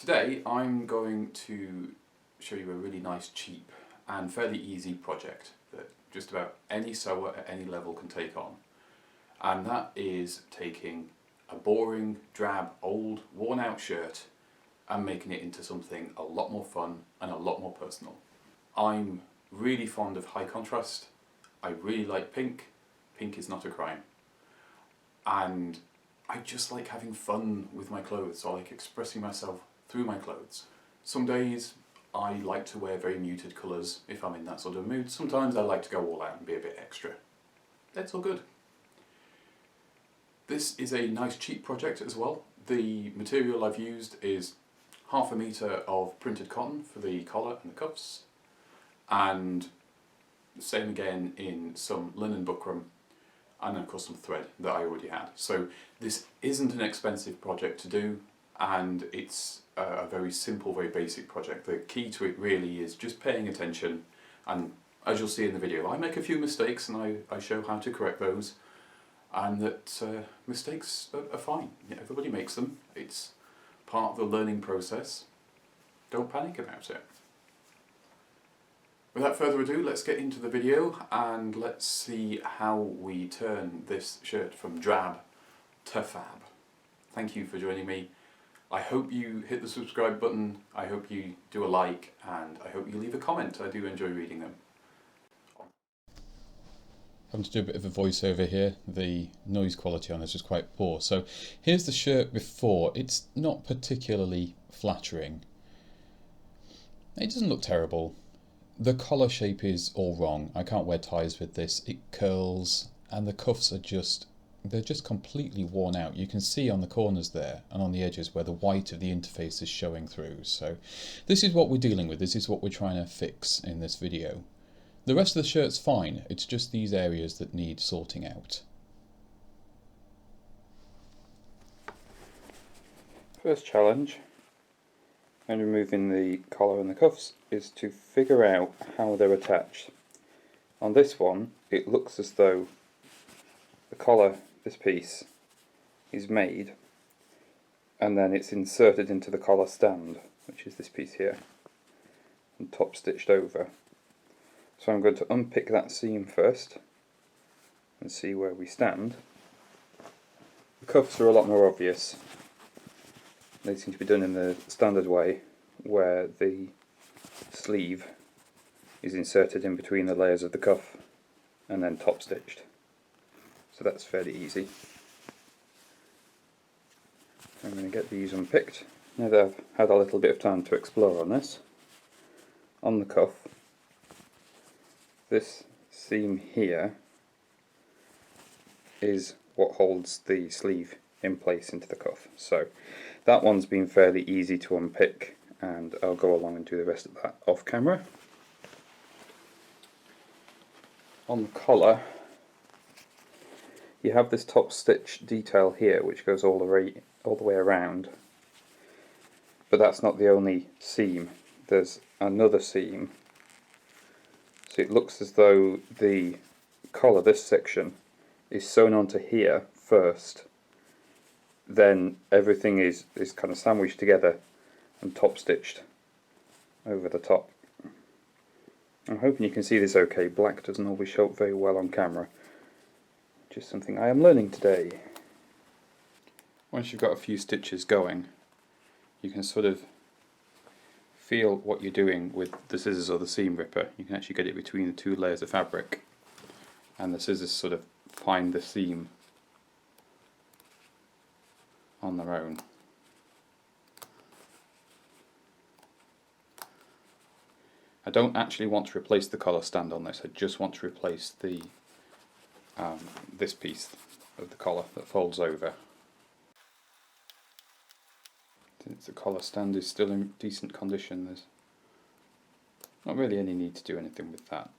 Today I'm going to show you a really nice, cheap and fairly easy project that just about any sewer at any level can take on. And that is taking a boring, drab, old, worn out shirt and making it into something a lot more fun and a lot more personal. I'm really fond of high contrast. I really like pink. Pink is not a crime. And I just like having fun with my clothes. I like expressing myself through my clothes. Some days I like to wear very muted colours if I'm in that sort of mood. Sometimes I like to go all out and be a bit extra. That's all good. This is a nice cheap project as well. The material I've used is 1/2 metre of printed cotton for the collar and the cuffs, and same again in some linen buckram, and of course some thread that I already had. So this isn't an expensive project to do, and it's a very simple, very basic project. The key to it really is just paying attention, and as you'll see in the video, I make a few mistakes and I show how to correct those, and that mistakes are fine. Everybody makes them. It's part of the learning process. Don't panic about it. Without further ado, let's get into the video and let's see how we turn this shirt from drab to fab. Thank you for joining me. I hope you hit the subscribe button, I hope you do a like, and I hope you leave a comment. I do enjoy reading them. Having to do a bit of a voiceover here. The noise quality on this is quite poor. So here's the shirt before. It's not particularly flattering. It doesn't look terrible. The collar shape is all wrong. I can't wear ties with this. It curls, and the cuffs are they're just completely worn out. You can see on the corners there and on the edges where the white of the interface is showing through. So this is what we're dealing with. This is what we're trying to fix in this video. The rest of the shirt's fine. It's just these areas that need sorting out. First challenge when removing the collar and the cuffs is to figure out how they're attached. On this one, it looks as though the collar, this piece, is made and then it's inserted into the collar stand, which is this piece here, and top stitched over. So I'm going to unpick that seam first and see where we stand. The cuffs are a lot more obvious. They seem to be done in the standard way, where the sleeve is inserted in between the layers of the cuff and then top stitched. So that's fairly easy. I'm going to get these unpicked now that I've had a little bit of time to explore on this. On the cuff, this seam here is what holds the sleeve in place into the cuff. So that one's been fairly easy to unpick, and I'll go along and do the rest of that off camera. On the collar, you have this top stitch detail here which goes all the way around, but that's not the only seam. There's another seam, so it looks as though the collar, this section, is sewn onto here first, then everything is kind of sandwiched together and top stitched over the top. I'm hoping you can see this okay. Black doesn't always show up very well on camera, which is something I am learning today. Once you've got a few stitches going, you can sort of feel what you're doing with the scissors or the seam ripper. You can actually get it between the two layers of fabric, and the scissors sort of find the seam on their own. I don't actually want to replace the collar stand on this. I just want to replace the this piece of the collar that folds over. Since the collar stand is still in decent condition, there's not really any need to do anything with that.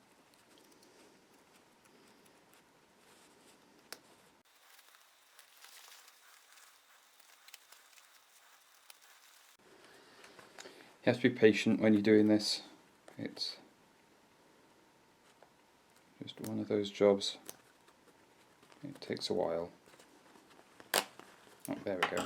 You have to be patient when you're doing this. It's just one of those jobs. It takes a while. Oh, there we go.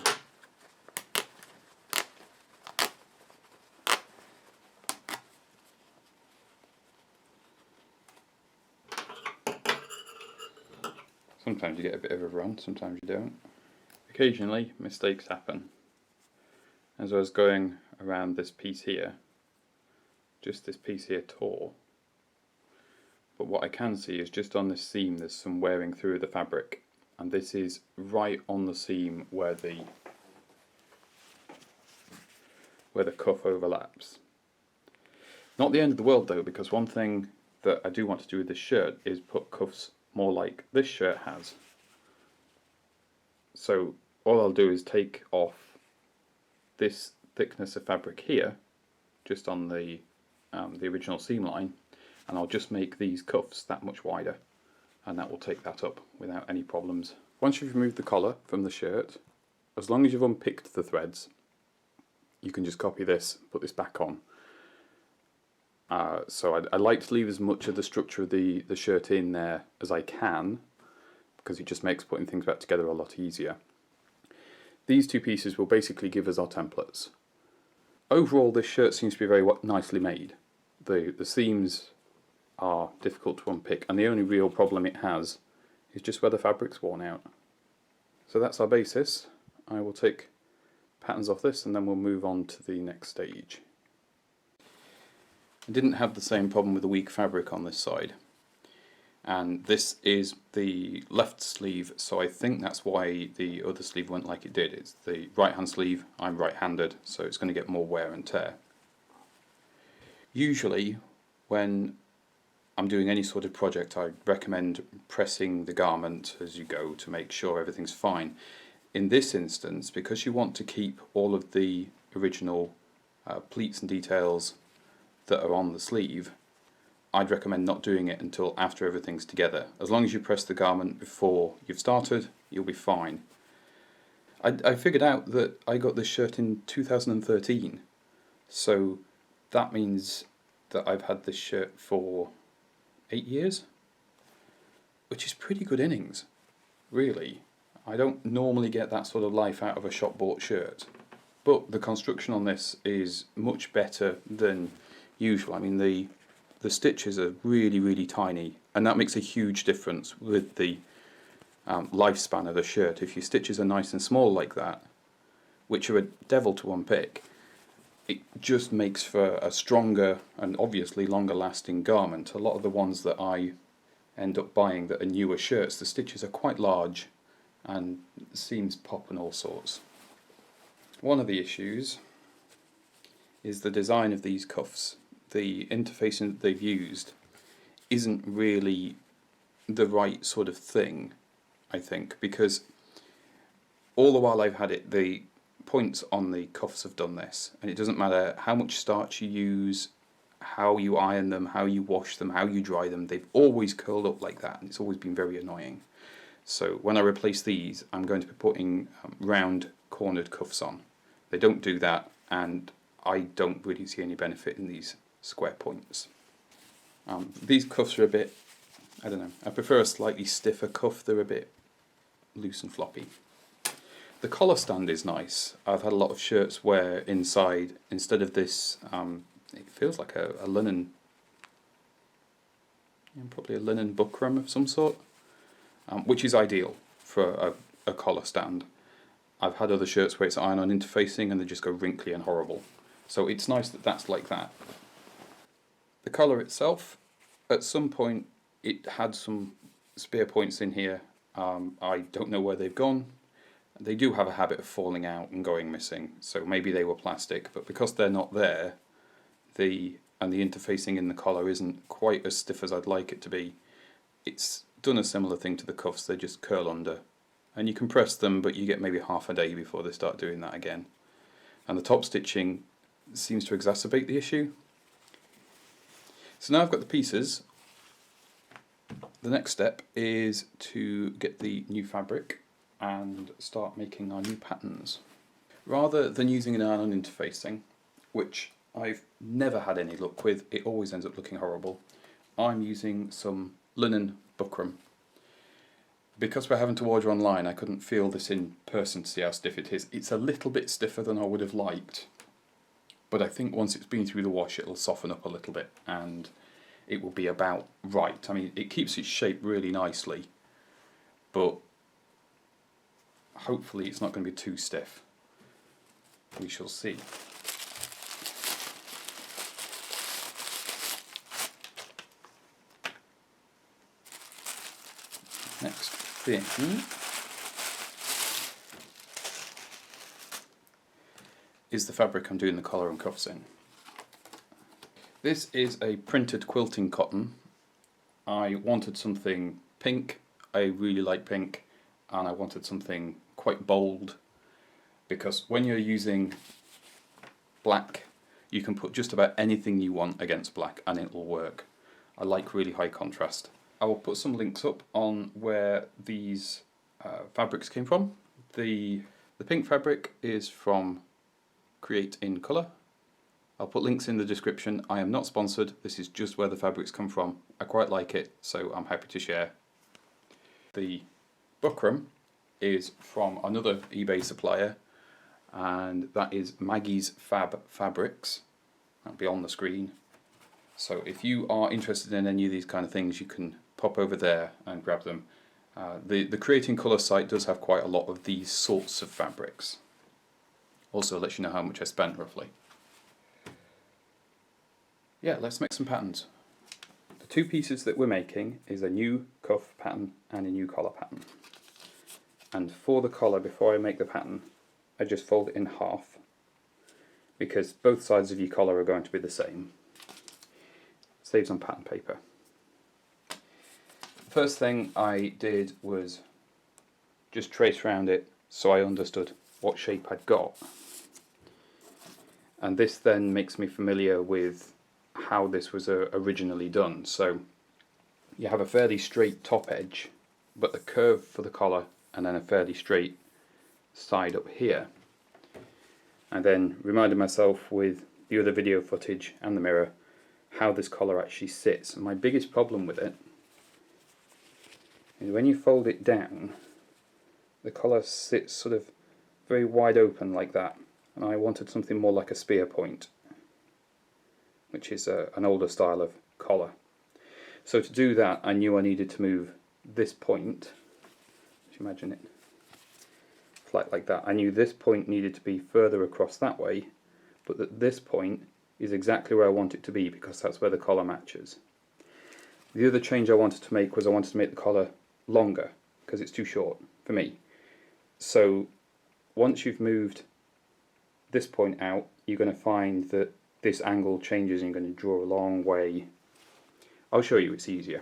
Sometimes you get a bit of a run, sometimes you don't. Occasionally mistakes happen. As I was going around this piece here, just this piece here tore. But what I can see is just on this seam there's some wearing through the fabric, and this is right on the seam where the cuff overlaps. Not the end of the world though, because one thing that I do want to do with this shirt is put cuffs more like this shirt has. So all I'll do is take off this thickness of fabric here, just on the original seam line, and I'll just make these cuffs that much wider, and that will take that up without any problems. Once you've removed the collar from the shirt, as long as you've unpicked the threads, you can just copy this, put this back on. So I like to leave as much of the structure of the shirt in there as I can, because it just makes putting things back together a lot easier. These two pieces will basically give us our templates. Overall, this shirt seems to be very nicely made. The seams are difficult to unpick, and the only real problem it has is just where the fabric's worn out. So that's our basis. I will take patterns off this and then we'll move on to the next stage. I didn't have the same problem with the weak fabric on this side, and this is the left sleeve, so I think that's why the other sleeve went like it did. It's the right hand sleeve, I'm right handed, so it's going to get more wear and tear. Usually when I'm doing any sort of project I recommend pressing the garment as you go to make sure everything's fine. In this instance, because you want to keep all of the original pleats and details that are on the sleeve, I'd recommend not doing it until after everything's together. As long as you press the garment before you've started, you'll be fine. I figured out that I got this shirt in 2013, so that means that I've had this shirt for 8 years, which is pretty good innings, really. I don't normally get that sort of life out of a shop bought shirt, but the construction on this is much better than usual. I mean, the stitches are really tiny, and that makes a huge difference with the lifespan of the shirt. If your stitches are nice and small like that, which are a devil to unpick, it just makes for a stronger and obviously longer lasting garment. A lot of the ones that I end up buying that are newer shirts, the stitches are quite large and seams pop and all sorts. One of the issues is the design of these cuffs. The interfacing that they've used isn't really the right sort of thing, I think, because all the while I've had it, the points on the cuffs have done this, and it doesn't matter how much starch you use, how you iron them, how you wash them, how you dry them, they've always curled up like that, and it's always been very annoying. So when I replace these, I'm going to be putting round cornered cuffs on. They don't do that, and I don't really see any benefit in these square points. These cuffs are a bit, I don't know, I prefer a slightly stiffer cuff. They're a bit loose and floppy. The collar stand is nice. I've had a lot of shirts where inside, instead of this, it feels like a linen, probably a linen buckram of some sort, which is ideal for a collar stand. I've had other shirts where it's iron-on interfacing and they just go wrinkly and horrible. So it's nice that that's like that. The collar itself, at some point it had some spear points in here. I don't know where they've gone. They do have a habit of falling out and going missing, so maybe they were plastic, but because they're not there, the interfacing in the collar isn't quite as stiff as I'd like it to be. It's done a similar thing to the cuffs, they just curl under. And you can press them, but you get maybe half a day before they start doing that again. And the top stitching seems to exacerbate the issue. So now I've got the pieces. The next step is to get the new fabric and start making our new patterns. Rather than using an iron-on interfacing, which I've never had any luck with, it always ends up looking horrible, I'm using some linen buckram. Because we're having to order online, I couldn't feel this in person to see how stiff it is. It's a little bit stiffer than I would have liked, but I think once it's been through the wash it'll soften up a little bit and it will be about right. I mean, it keeps its shape really nicely, but hopefully it's not going to be too stiff. We shall see. Next thing is the fabric I'm doing the collar and cuffs in. This is a printed quilting cotton. I wanted something pink, I really like pink, and I wanted something quite bold, because when you're using black you can put just about anything you want against black and it will work. I like really high contrast. I will put some links up on where these fabrics came from. The pink fabric is from Create in Colour. I'll put links in the description. I am not sponsored, this is just where the fabrics come from. I quite like it, so I'm happy to share. The buckram is from another eBay supplier, and that is Maggie's Fab Fabrics. That'll be on the screen. So if you are interested in any of these kind of things, you can pop over there and grab them. The Create in Colour site does have quite a lot of these sorts of fabrics. Also lets you know how much I spent roughly. Yeah, let's make some patterns. The two pieces that we're making is a new cuff pattern and a new collar pattern. And for the collar, before I make the pattern, I just fold it in half, because both sides of your collar are going to be the same. Saves on pattern paper. The first thing I did was just trace around it so I understood what shape I'd got. And this then makes me familiar with how this was originally done. So you have a fairly straight top edge, but the curve for the collar, and then a fairly straight side up here. And then reminded myself with the other video footage and the mirror how this collar actually sits. And my biggest problem with it is when you fold it down, the collar sits sort of very wide open like that, and I wanted something more like a spear point, which is an older style of collar. So to do that, I knew I needed to move this point. Just imagine it flat like that. I knew this point needed to be further across that way, but that this point is exactly where I want it to be, because that's where the collar matches. The other change I wanted to make was I wanted to make the collar longer, because it's too short for me. So once you've moved this point out, you're going to find that this angle changes and you're going to draw a long way. I'll show you, it's easier.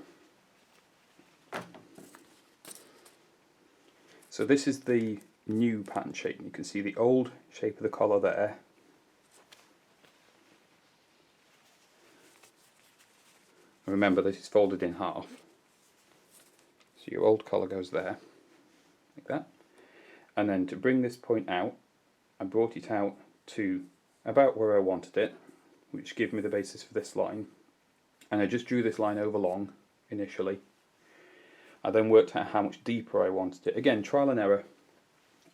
So this is the new pattern shape. You can see the old shape of the collar there. Remember, this is folded in half. So your old collar goes there, like that. And then to bring this point out, I brought it out to about where I wanted it, which gave me the basis for this line. And I just drew this line over long initially. I then worked out how much deeper I wanted it. Again, trial and error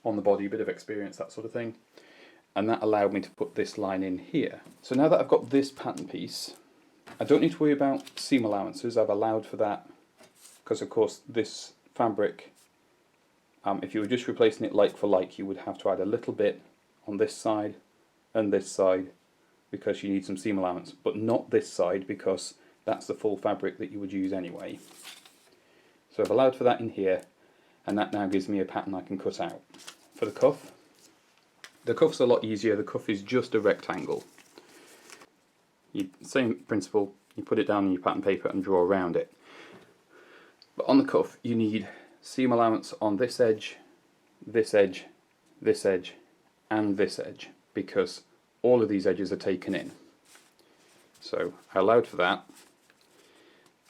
on the body, a bit of experience, that sort of thing. And that allowed me to put this line in here. So now that I've got this pattern piece, I don't need to worry about seam allowances. I've allowed for that because, of course, this fabric, if you were just replacing it like for like, you would have to add a little bit on this side and this side because you need some seam allowance, but not this side because that's the full fabric that you would use anyway. So I've allowed for that in here, and that now gives me a pattern I can cut out. For the cuff, the cuff's a lot easier. The cuff is just a rectangle. Same principle, you put it down on your pattern paper and draw around it. But on the cuff you need seam allowance on this edge, this edge, this edge and this edge, because all of these edges are taken in. So I allowed for that.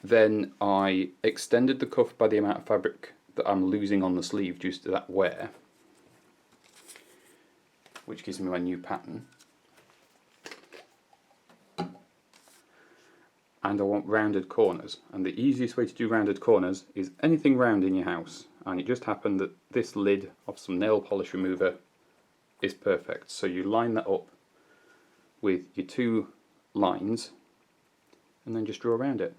Then I extended the cuff by the amount of fabric that I'm losing on the sleeve due to that wear, which gives me my new pattern. And I want rounded corners, and the easiest way to do rounded corners is anything round in your house, and it just happened that this lid of some nail polish remover is perfect. So you line that up with your two lines and then just draw around it,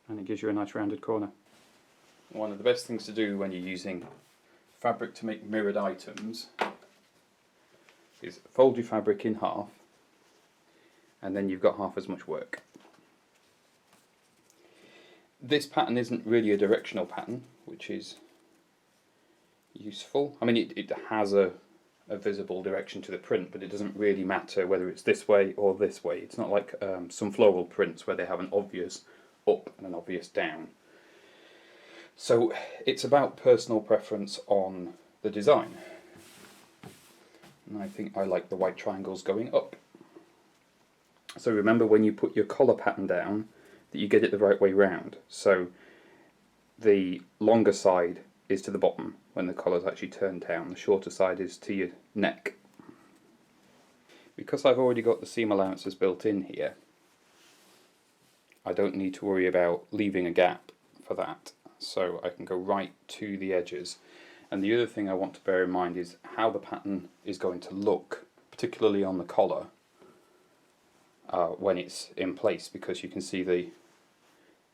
and it gives you a nice rounded corner. One of the best things to do when you're using fabric to make mirrored items is fold your fabric in half, and then you've got half as much work. This pattern isn't really a directional pattern, which is useful. I mean, it has a visible direction to the print, but it doesn't really matter whether it's this way or this way. It's not like some floral prints where they have an obvious up and an obvious down. So it's about personal preference on the design. And I think I like the white triangles going up. So remember, when you put your collar pattern down, that you get it the right way round. So the longer side is to the bottom when the collar's actually turned down. The shorter side is to your neck. Because I've already got the seam allowances built in here, I don't need to worry about leaving a gap for that. So I can go right to the edges. And the other thing I want to bear in mind is how the pattern is going to look, particularly on the collar, when it's in place, because you can see the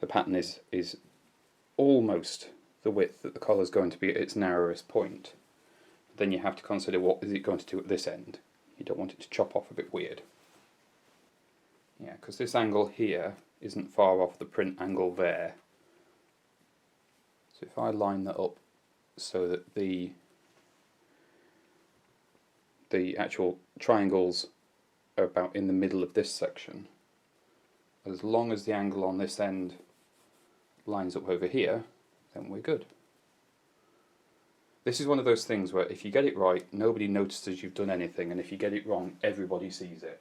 pattern is almost the width that the collar is going to be at its narrowest point. Then you have to consider what is it going to do at this end. You don't want it to chop off a bit weird. Yeah, because this angle here isn't far off the print angle there. So if I line that up so that the actual triangles are about in the middle of this section, as long as the angle on this end lines up over here, then we're good. This is one of those things where if you get it right, nobody notices you've done anything, and if you get it wrong, everybody sees it.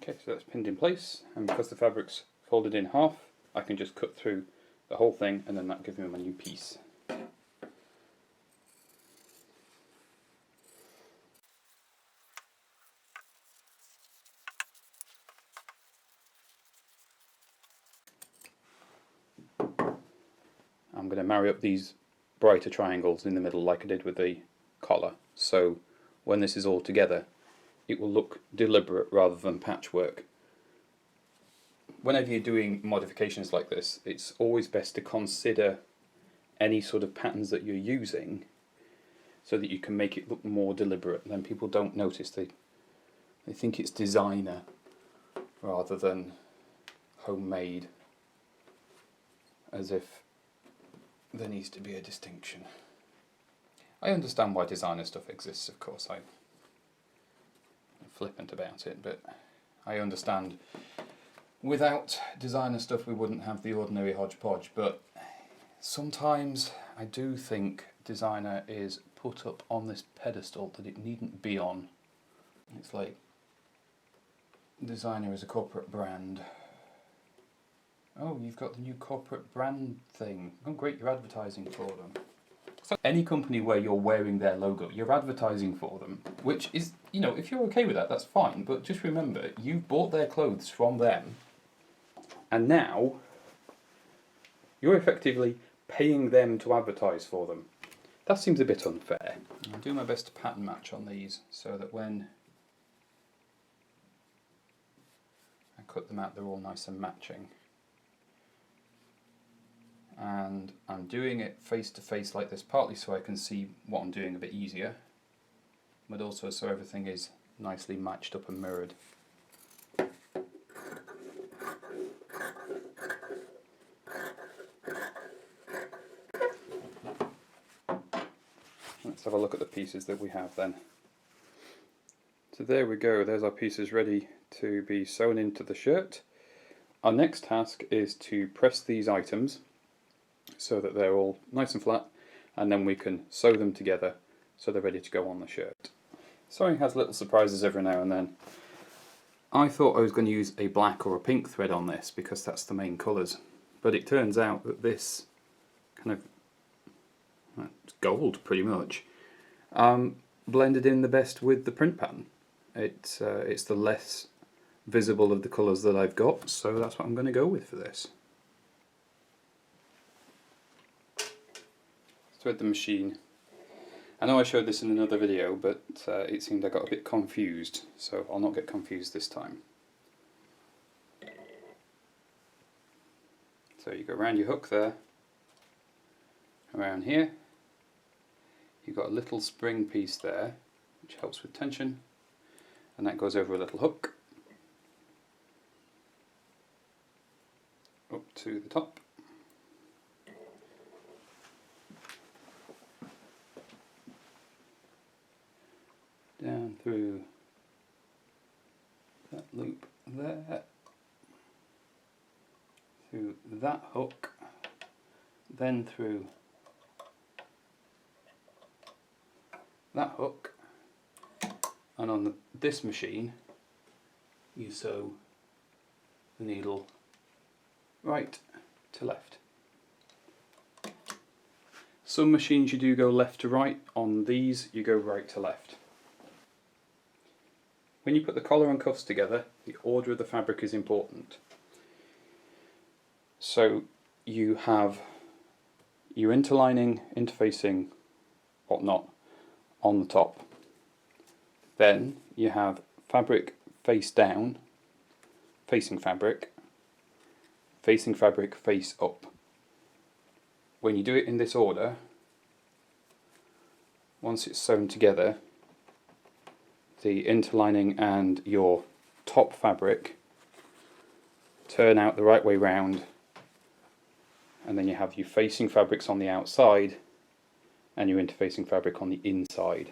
Okay, so that's pinned in place, and because the fabric's folded in half, I can just cut through the whole thing, and then that gives me my new piece. I'm going to marry up these brighter triangles in the middle like I did with the collar, so when this is all together it will look deliberate rather than patchwork. Whenever you're doing modifications like this, it's always best to consider any sort of patterns that you're using so that you can make it look more deliberate, and then people don't notice. They think it's designer rather than homemade, as if there needs to be a distinction. I understand why designer stuff exists, of course. I'm flippant about it, but I understand without designer stuff we wouldn't have the ordinary hodgepodge, but sometimes I do think designer is put up on this pedestal that it needn't be on. It's like designer is a corporate brand. Oh, you've got the new corporate brand thing. Oh great, you're advertising for them. So any company where you're wearing their logo, you're advertising for them, which is, you know, if you're okay with that, that's fine, but just remember, you've bought their clothes from them, and now you're effectively paying them to advertise for them. That seems a bit unfair. I'll do my best to pattern match on these so that when I cut them out, they're all nice and matching. And I'm doing it face to face like this, partly so I can see what I'm doing a bit easier, but also so everything is nicely matched up and mirrored. Let's have a look at the pieces that we have then. So there we go, there's our pieces ready to be sewn into the shirt. Our next task is to press these items so that they're all nice and flat, and then we can sew them together so they're ready to go on the shirt. Sewing has little surprises every now and then. I thought I was going to use a black or a pink thread on this because that's the main colours, but it turns out that this kind of, well, it's gold pretty much, blended in the best with the print pattern. It's the less visible of the colours that I've got, so that's what I'm going to go with for this. thread the machine. I know I showed this in another video, but it seemed I got a bit confused, so I'll not get confused this time. So you go around your hook there, around here, you've got a little spring piece there which helps with tension, and that goes over a little hook up to the top. Down through that loop there, through that hook, then through that hook, and on this machine you sew the needle right to left. Some machines you do go left to right, on these you go right to left. When you put the collar and cuffs together, the order of the fabric is important. So you have your interlining, interfacing, whatnot on the top. Then you have fabric face down, facing fabric face up. When you do it in this order, once it's sewn together, the interlining and your top fabric turn out the right way round, and then you have your facing fabrics on the outside and your interfacing fabric on the inside.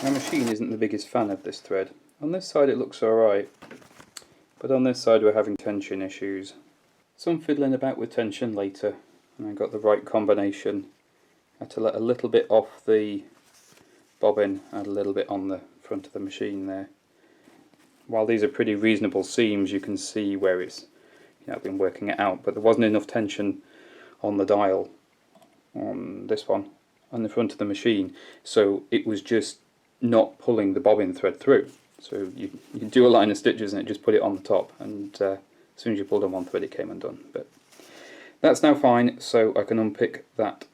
My machine isn't the biggest fan of this thread. On this side it looks alright, but on this side we're having tension issues. Some fiddling about with tension later, and I got the right combination. I had to let a little bit off the bobbin, add a little bit on the front of the machine there. While these are pretty reasonable seams, you can see where it's, I've been working it out, but there wasn't enough tension on the dial, on this one, on the front of the machine, so it was just not pulling the bobbin thread through. So you do a line of stitches and it just put it on the top, and as soon as you pulled on one thread it came undone. But that's now fine, so I can unpick that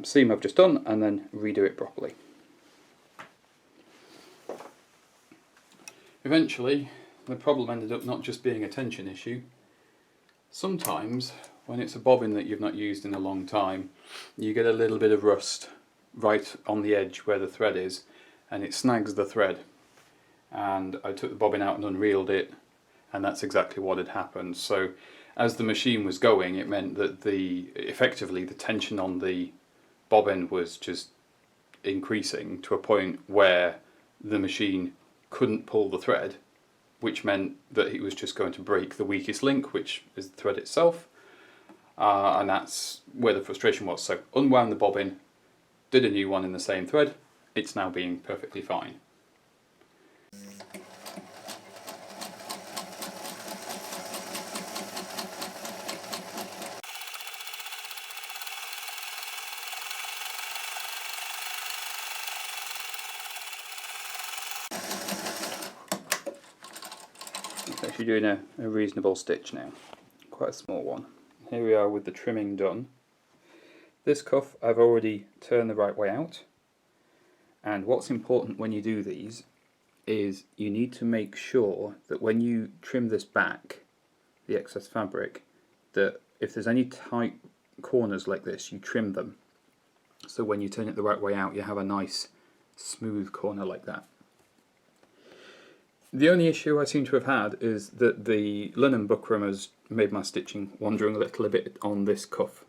seam I've just done and then redo it properly. Eventually the problem ended up not just being a tension issue. Sometimes when it's a bobbin that you've not used in a long time, you get a little bit of rust right on the edge where the thread is, and it snags the thread. And I took the bobbin out and unreeled it, and that's exactly what had happened. So as the machine was going, it meant that effectively the tension on the bobbin was just increasing to a point where the machine couldn't pull the thread, which meant that it was just going to break the weakest link, which is the thread itself, and that's where the frustration was. So unwound the bobbin, did a new one in the same thread, it's now being perfectly fine. It's actually doing a reasonable stitch now, quite a small one. Here we are with the trimming done. This cuff I've already turned the right way out, and what's important when you do these is you need to make sure that when you trim this back, the excess fabric, that if there's any tight corners like this, you trim them, so when you turn it the right way out you have a nice smooth corner like that. The only issue I seem to have had is that the linen buckram has made my stitching wandering a little bit on this cuff.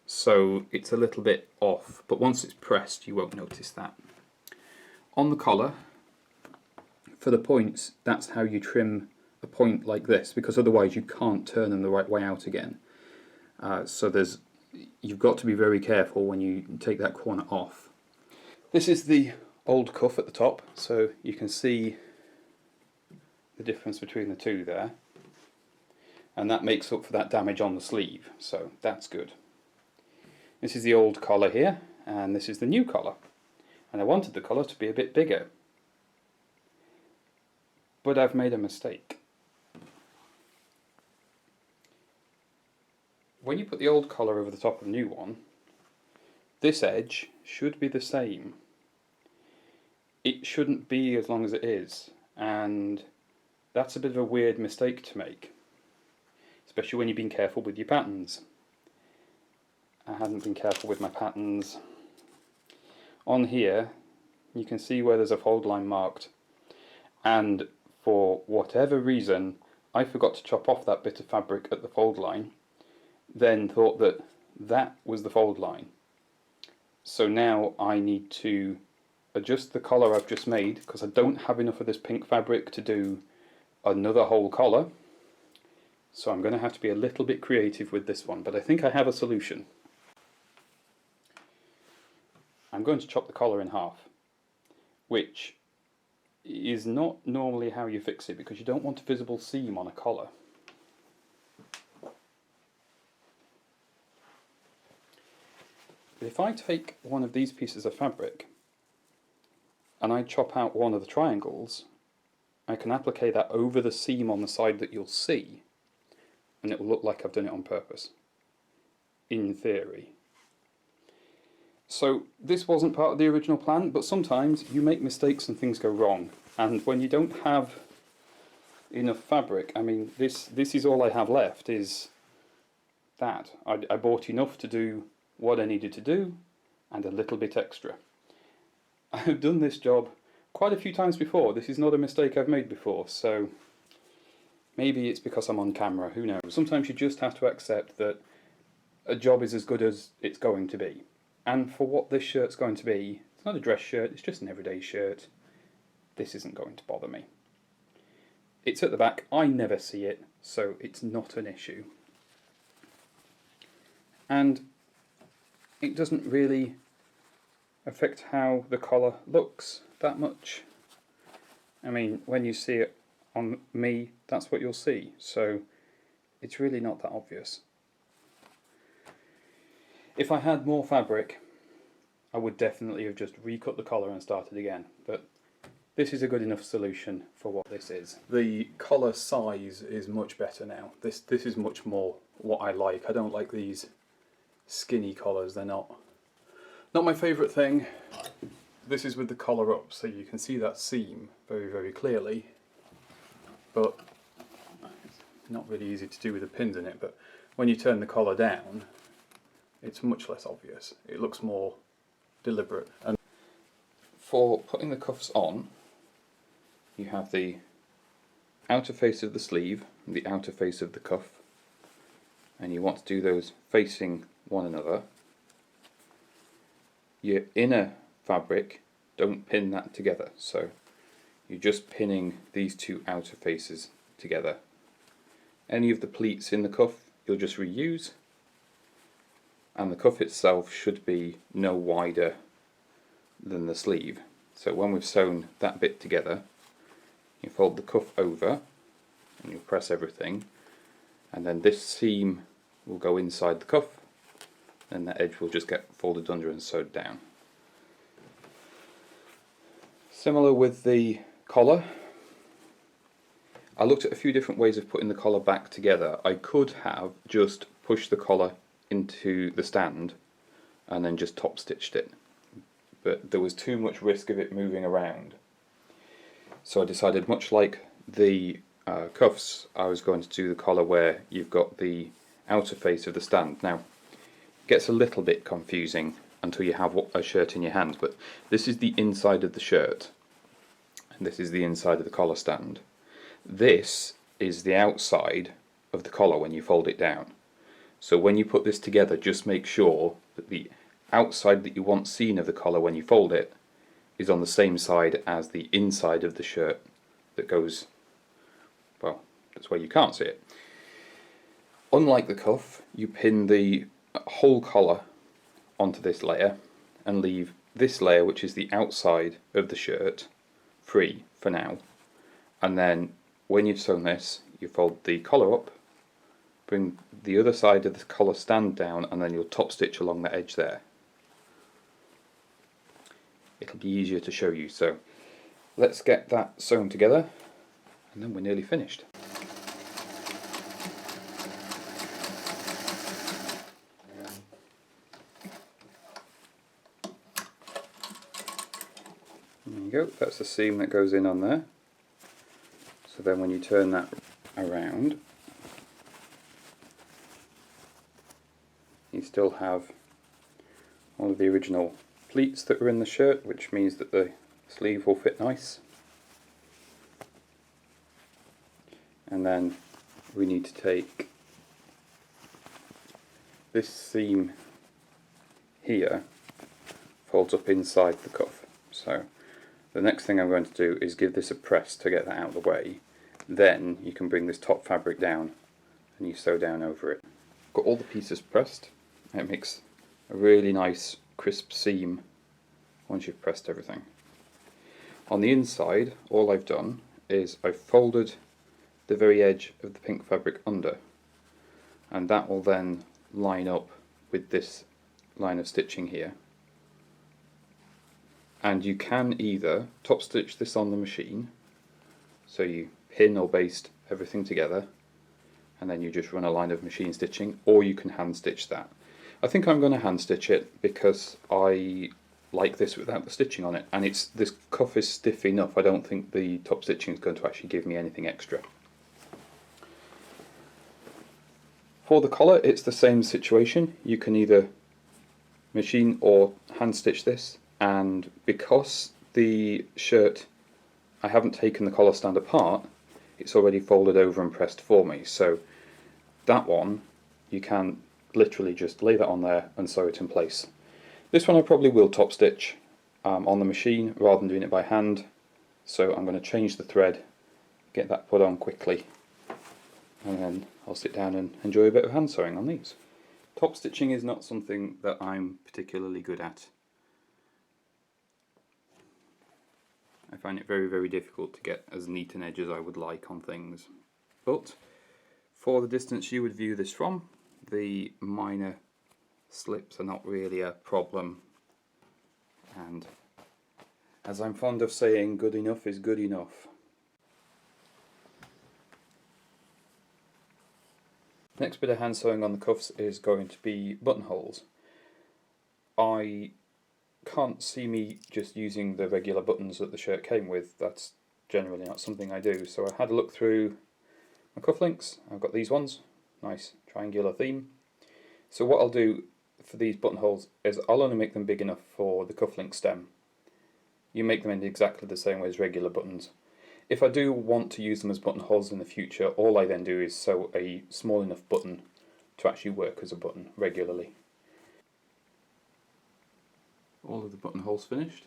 So it's a little bit off, but once it's pressed you won't notice that. On the collar, for the points, that's how you trim a point like this, because otherwise you can't turn them the right way out again. So you've got to be very careful when you take that corner off. This is the old cuff at the top, so you can see the difference between the two there, and that makes up for that damage on the sleeve, so that's good. This is the old collar here, and this is the new collar, and I wanted the collar to be a bit bigger, but I've made a mistake. When you put the old collar over the top of the new one, this edge should be the same. It shouldn't be as long as it is, and that's a bit of a weird mistake to make, especially when you've been careful with your patterns. I hadn't been careful with my patterns. On here you can see where there's a fold line marked, and for whatever reason I forgot to chop off that bit of fabric at the fold line, then thought that that was the fold line. So now I need to adjust the collar I've just made, because I don't have enough of this pink fabric to do another whole collar, so I'm going to have to be a little bit creative with this one, but I think I have a solution. I'm going to chop the collar in half, which is not normally how you fix it, because you don't want a visible seam on a collar. But if I take one of these pieces of fabric and I chop out one of the triangles, I can apply that over the seam on the side that you'll see, and it will look like I've done it on purpose, in theory. So this wasn't part of the original plan, but sometimes you make mistakes and things go wrong, and when you don't have enough fabric, I mean, this is all I have left, is that. I bought enough to do what I needed to do, and a little bit extra. I've done this job quite a few times before. This is not a mistake I've made before, so maybe it's because I'm on camera, who knows. Sometimes you just have to accept that a job is as good as it's going to be. And for what this shirt's going to be, it's not a dress shirt, it's just an everyday shirt. This isn't going to bother me. It's at the back, I never see it, so it's not an issue. And it doesn't really affect how the collar looks that much. I mean, when you see it on me, that's what you'll see, so it's really not that obvious. If I had more fabric, I would definitely have just recut the collar and started again, but this is a good enough solution for what this is. The collar size is much better now. This is much more what I like. I don't like these skinny collars, they're not my favourite thing. This is with the collar up, so you can see that seam very, very clearly, but it's not really easy to do with the pins in it, but when you turn the collar down, it's much less obvious. It looks more deliberate. And for putting the cuffs on, you have the outer face of the sleeve and the outer face of the cuff, and you want to do those facing one another. Your inner fabric, don't pin that together, so you're just pinning these two outer faces together. Any of the pleats in the cuff you'll just reuse, and the cuff itself should be no wider than the sleeve. So when we've sewn that bit together, you fold the cuff over and you press everything, and then this seam will go inside the cuff, and the edge will just get folded under and sewed down. Similar with the collar. I looked at a few different ways of putting the collar back together. I could have just pushed the collar into the stand and then just top stitched it, but there was too much risk of it moving around, so I decided, much like the cuffs, I was going to do the collar where you've got the outer face of the stand. Now it gets a little bit confusing until you have a shirt in your hand, but this is the inside of the shirt and this is the inside of the collar stand. This is the outside of the collar when you fold it down. So when you put this together, just make sure that the outside that you want seen of the collar when you fold it is on the same side as the inside of the shirt that goes, well, that's where you can't see it. Unlike the cuff, you pin the whole collar onto this layer and leave this layer, which is the outside of the shirt, free for now, and then when you've sewn this, you fold the collar up, bring the other side of the collar stand down, and then you'll top stitch along the edge there. It'll be easier to show you, so let's get that sewn together and then we're nearly finished. There you go, that's the seam that goes in on there. So then when you turn that around, you still have all of the original pleats that were in the shirt, which means that the sleeve will fit nice. And then we need to take this seam here, folds up inside the cuff. So the next thing I'm going to do is give this a press to get that out of the way. Then you can bring this top fabric down and you sew down over it. Got all the pieces pressed. It makes a really nice crisp seam once you've pressed everything. On the inside, all I've done is I've folded the very edge of the pink fabric under, and that will then line up with this line of stitching here. And you can either top stitch this on the machine, so you pin or baste everything together and then you just run a line of machine stitching, or you can hand stitch that. I think I'm going to hand stitch it because I like this without the stitching on it, and this cuff is stiff enough. I don't think the top stitching is going to actually give me anything extra. For the collar, it's the same situation. You can either machine or hand stitch this, and because the shirt, I haven't taken the collar stand apart, it's already folded over and pressed for me, so that one you can literally just lay that on there and sew it in place. This one I probably will top stitch on the machine rather than doing it by hand, so I'm going to change the thread, get that put on quickly, and then I'll sit down and enjoy a bit of hand sewing on these. Top stitching is not something that I'm particularly good at. I find it very, very difficult to get as neat an edge as I would like on things. But for the distance you would view this from, the minor slips are not really a problem. And as I'm fond of saying, good enough is good enough. Next bit of hand sewing on the cuffs is going to be buttonholes. I can't see me just using the regular buttons that the shirt came with. That's generally not something I do. So I had a look through my cufflinks. I've got these ones, nice triangular theme. So what I'll do for these buttonholes is I'll only make them big enough for the cufflink stem. You make them in exactly the same way as regular buttons. If I do want to use them as buttonholes in the future, all I then do is sew a small enough button to actually work as a button regularly. All of the buttonholes finished.